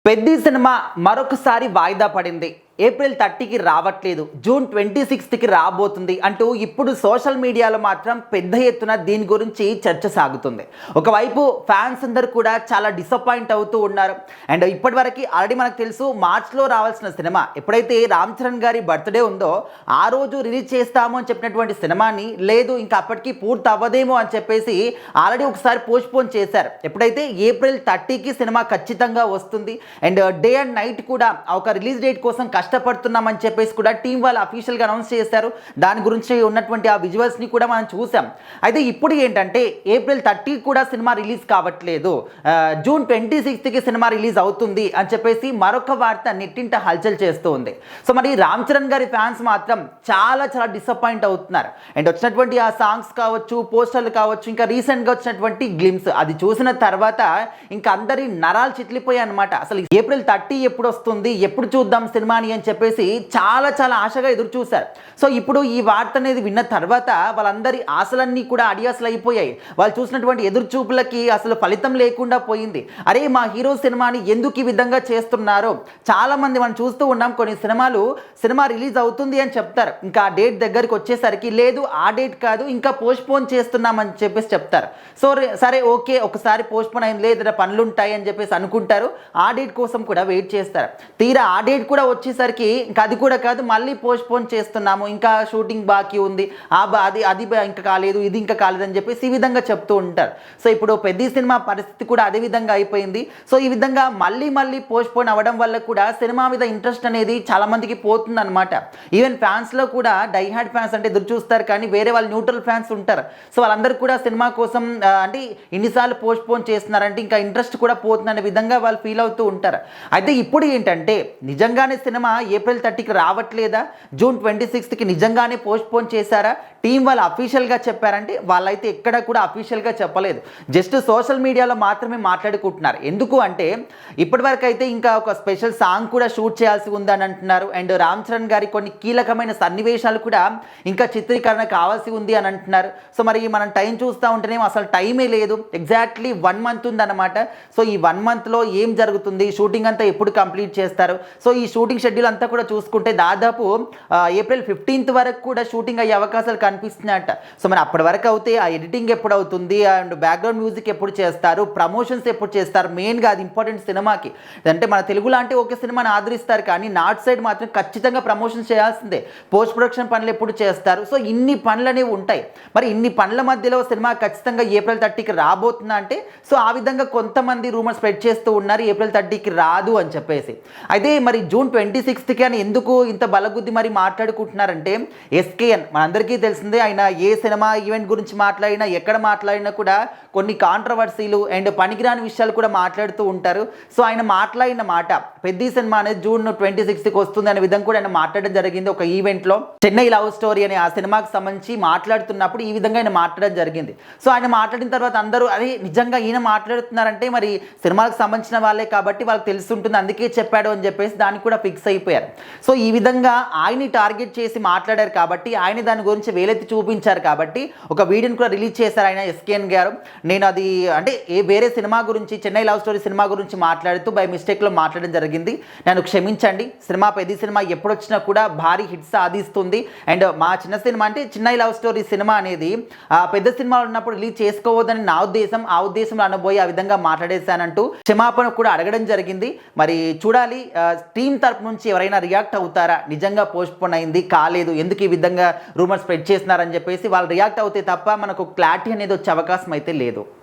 Peddi cinema మరొకసారి వాయిదా పడింది. ఏప్రిల్ 30కి రావట్లేదు, జూన్ 26కి రాబోతుంది అంటూ ఇప్పుడు సోషల్ మీడియాలో మాత్రం పెద్ద ఎత్తున దీని గురించి చర్చ సాగుతుంది. ఒకవైపు ఫ్యాన్స్ అందరూ కూడా చాలా డిసప్పాయింట్ అవుతూ ఉన్నారు. అండ్ ఇప్పటివరకు ఆల్రెడీ మనకు తెలుసు, మార్చ్లో రావాల్సిన సినిమా ఎప్పుడైతే రామ్ చరణ్ గారి బర్త్డే ఉందో ఆ రోజు రిలీజ్ చేస్తాము అని చెప్పినటువంటి సినిమాని లేదు ఇంకా అప్పటికి పూర్తి అవ్వదేమో అని చెప్పేసి ఆల్రెడీ ఒకసారి పోస్ట్పోన్ చేశారు. ఎప్పుడైతే ఏప్రిల్ 30కి సినిమా ఖచ్చితంగా వస్తుంది అండ్ డే అండ్ నైట్ కూడా ఒక రిలీజ్ డేట్ కోసం కష్టపడుతున్నామని చెప్పేసి కూడా టీం వాళ్ళు అఫీషియల్గా అనౌన్స్ చేశారు. దాని గురించి ఉన్నటువంటి ఆ విజువల్స్ని కూడా మనం చూసాం. అయితే ఇప్పుడు ఏంటంటే ఏప్రిల్ 30 కూడా సినిమా రిలీజ్ కావట్లేదు, జూన్ 26కి సినిమా రిలీజ్ అవుతుంది అని చెప్పేసి మరొక వార్త నెట్టింట హల్చల్ చేస్తూ ఉంది. సో మరి రామ్ చరణ్ గారి ఫ్యాన్స్ మాత్రం చాలా చాలా డిసప్పాయింట్ అవుతున్నారు. అండ్ వచ్చినటువంటి ఆ సాంగ్స్ కావచ్చు, పోస్టర్లు కావచ్చు, ఇంకా రీసెంట్గా వచ్చినటువంటి గ్లిమ్స్ అది చూసిన తర్వాత ఇంకా అందరి నరాలు చిట్లిపోయాయి అనమాట. అసలు ఏప్రిల్ 30 ఎప్పుడు వస్తుంది, ఎప్పుడు చూద్దాం సినిమాని అని చెప్పేసి చాలా చాలా ఆశగా ఎదురు చూశారు. సో ఇప్పుడు ఈ వార్త అనేది విన్న తర్వాత వాళ్ళందరి ఆశలన్నీ కూడా అడియాసలు అయిపోయాయి. వాళ్ళు చూసినటువంటి ఎదురు చూపులకి అసలు ఫలితం లేకుండా పోయింది. అరే మా హీరో సినిమాని ఎందుకు ఈ విధంగా చేస్తున్నారు? చాలామంది మనం చూస్తూ ఉన్నాం, కొన్ని సినిమా రిలీజ్ అవుతుంది అని చెప్తారు, ఇంకా ఆ డేట్ దగ్గరికి వచ్చేసరికి లేదు ఆ డేట్ కాదు ఇంకా పోస్ట్పోన్ చేస్తున్నామని చెప్పేసి చెప్తారు. సో సరే ఓకే, ఒకసారి పోస్ట్పోన్ అయింది, లేదా పనులు ఉంటాయి అని చెప్పేసి అనుకుంటారు. ఆ డేట్ కోసం కూడా వెయిట్ చేస్తారు. తీరా ఆ డేట్ కూడా వచ్చేసరికి ఇంకా అది కూడా కాదు, మళ్ళీ పోస్ట్పోన్ చేస్తున్నాము, ఇంకా షూటింగ్ బాకీ ఉంది, అది ఇంకా కాలేదు, ఇది ఇంకా కాలేదని చెప్పేసి ఈ విధంగా చెప్తూ ఉంటారు. సో ఇప్పుడు పెద్ద సినిమా పరిస్థితి కూడా అదే విధంగా అయిపోయింది. సో ఈ విధంగా మళ్ళీ పోస్ట్పోన్ అవ్వడం వల్ల కూడా సినిమా మీద ఇంట్రెస్ట్ అనేది చాలా మందికి పోతుంది అనమాట. ఈవెన్ ఫ్యాన్స్లో కూడా డైహార్డ్ ఫ్యాన్స్ అంటే ఎదురు చూస్తారు, కానీ వేరే వాళ్ళు న్యూట్రల్ ఫ్యాన్స్ ఉంటారు. సో వాళ్ళందరూ కూడా సినిమా కోసం అంటే ఇన్నిసార్లు పోస్ట్పోన్ చేస్తున్నారంటే ఇంకా ఇంట్రెస్ట్ కూడా పోతుంది అనే విధంగా వాళ్ళు ఫీల్ అవుతూ ఉంటారు. అయితే ఇప్పుడు ఏంటంటే నిజంగానే సినిమా ఏప్రిల్ 30కి రావట్లేదా, జూన్ 26కి నిజంగానే పోస్ట్పోన్ చేశారా? టీం వాళ్ళు అఫీషియల్గా చెప్పారంటే వాళ్ళైతే ఎక్కడ కూడా అఫీషియల్గా చెప్పలేదు, జస్ట్ సోషల్ మీడియాలో మాత్రమే మాట్లాడుకుంటున్నారు. ఎందుకు అంటే ఇప్పటివరకు అయితే ఇంకా ఒక స్పెషల్ సాంగ్ కూడా షూట్ చేయాల్సి ఉందని అంటున్నారు. అండ్ రామ్ చరణ్ గారి కొన్ని కీలకమైన సన్నివేశాలు కూడా ఇంకా చిత్రీకరణ కావాల్సి ఉంది అని అంటున్నారు. సో మరి మనం టైం చూస్తూ ఉంటేనేమో అసలు టైమే లేదు, ఎగ్జాక్ట్లీ 1 మంత్ ఉందన్నమాట. సో ఈ 1 మంత్లో ఏం జరుగుతుంది, షూటింగ్ అంతా ఎప్పుడు కంప్లీట్ చేస్తారు? సో ఈ షూటింగ్ షెడ్యూల్ అంతా కూడా చూసుకుంటే దాదాపు ఏప్రిల్ 15th వరకు కూడా షూటింగ్ అయ్యే అవకాశాలు కనిపిస్తున్నాయట. సో మరి అప్పటి వరకు అయితే ఆ ఎడిటింగ్ ఎప్పుడు అవుతుంది, అండ్ బ్యాక్గ్రౌండ్ మ్యూజిక్ ఎప్పుడు చేస్తారు, ప్రమోషన్స్ ఎప్పుడు చేస్తారు, మెయిన్గా అది ఇంపార్టెంట్ సినిమాకి. అంటే మన తెలుగు లాంటి ఒకే సినిమాని ఆదరిస్తారు, కానీ నార్త్ సైడ్ మాత్రం ఖచ్చితంగా ప్రమోషన్స్ చేయాల్సిందే. పోస్ట్ ప్రొడక్షన్ పనులు ఎప్పుడు చేస్తారు? సో ఇన్ని పనులు అనేవి ఉంటాయి. మరి ఇన్ని పనుల మధ్యలో సినిమా ఖచ్చితంగా ఏప్రిల్ 30కి రాబోతుందా అంటే, సో ఆ విధంగా కొంతమంది రూమర్ స్ప్రెడ్ చేస్తూ ఉన్నారు ఏప్రిల్ 30కి రాదు అని చెప్పేసి. అయితే మరి జూన్ 26కి అని ఎందుకు ఇంత బలగుద్ది మరి మాట్లాడుకుంటున్నారంటే, ఎస్కేఎన్ మనందరికీ తెలిసిందే, ఆయన ఏ సినిమా ఈవెంట్ గురించి మాట్లాడినా ఎక్కడ మాట్లాడినా కూడా కొన్ని కాంట్రవర్సీలు అండ్ పనికిరాని విషయాలు కూడా మాట్లాడుతూ ఉంటారు. సో ఆయన మాట్లాడిన మాట పెద్ద సినిమా అనేది జూన్ 26కి వస్తుంది అనే విధంగా కూడా ఆయన మాట్లాడడం జరిగింది. ఒక ఈవెంట్లో చెన్నై లవ్ స్టోరీ అనే ఆ సినిమాకి సంబంధించి మాట్లాడుతున్నప్పుడు ఈ విధంగా ఆయన మాట్లాడడం జరిగింది. సో ఆయన మాట్లాడిన తర్వాత అందరూ అదే నిజంగా ఈయన మాట్లాడుతున్నారంటే మరి సినిమాలకు సంబంధించిన వాళ్ళే కాబట్టి వాళ్ళకి తెలుసుంటుంది, అందుకే చెప్పాడు అని చెప్పేసి దానికి కూడా ఫిక్స్ అయిపోయారు. సో ఈ విధంగా ఆయన్ని టార్గెట్ చేసి మాట్లాడారు కాబట్టి, ఆయన దాని గురించి వేలెత్తి చూపించారు కాబట్టి ఒక వీడియోని కూడా రిలీజ్ చేశారు ఆయన ఎస్కేఎన్ గారు. నేను అది అంటే వేరే సినిమా గురించి, చెన్నై లవ్ స్టోరీ సినిమా గురించి మాట్లాడుతూ బై మిస్టేక్లో మాట్లాడడం జరిగింది, నన్ను క్షమించండి. పెద్ద సినిమా ఎప్పుడు వచ్చినా కూడా భారీ హిట్స్ సాధిస్తుంది. అండ్ మా చిన్న సినిమా అంటే చెన్నై లవ్ స్టోరీ సినిమా అనేది పెద్ద సినిమాలు ఉన్నప్పుడు రిలీజ్ చేసుకోవద్దని నా ఉద్దేశం, ఆ ఉద్దేశంలో అనబోయి ఆ విధంగా మాట్లాడేశానంటూ క్షమాపణ కూడా అడగడం జరిగింది. మరి చూడాలి టీం తరపు నుంచి ఎవరైనా రియాక్ట్ అవుతారా, నిజంగా పోస్ట్పోన్ అయింది కాలేదు, ఎందుకు ఈ విధంగా రూమర్ స్ప్రెడ్ చేస్తున్నారని చెప్పేసి వాళ్ళు రియాక్ట్ అవుతే తప్ప మనకు క్లారిటీ అనేది వచ్చే అవకాశం అయితే లేదు.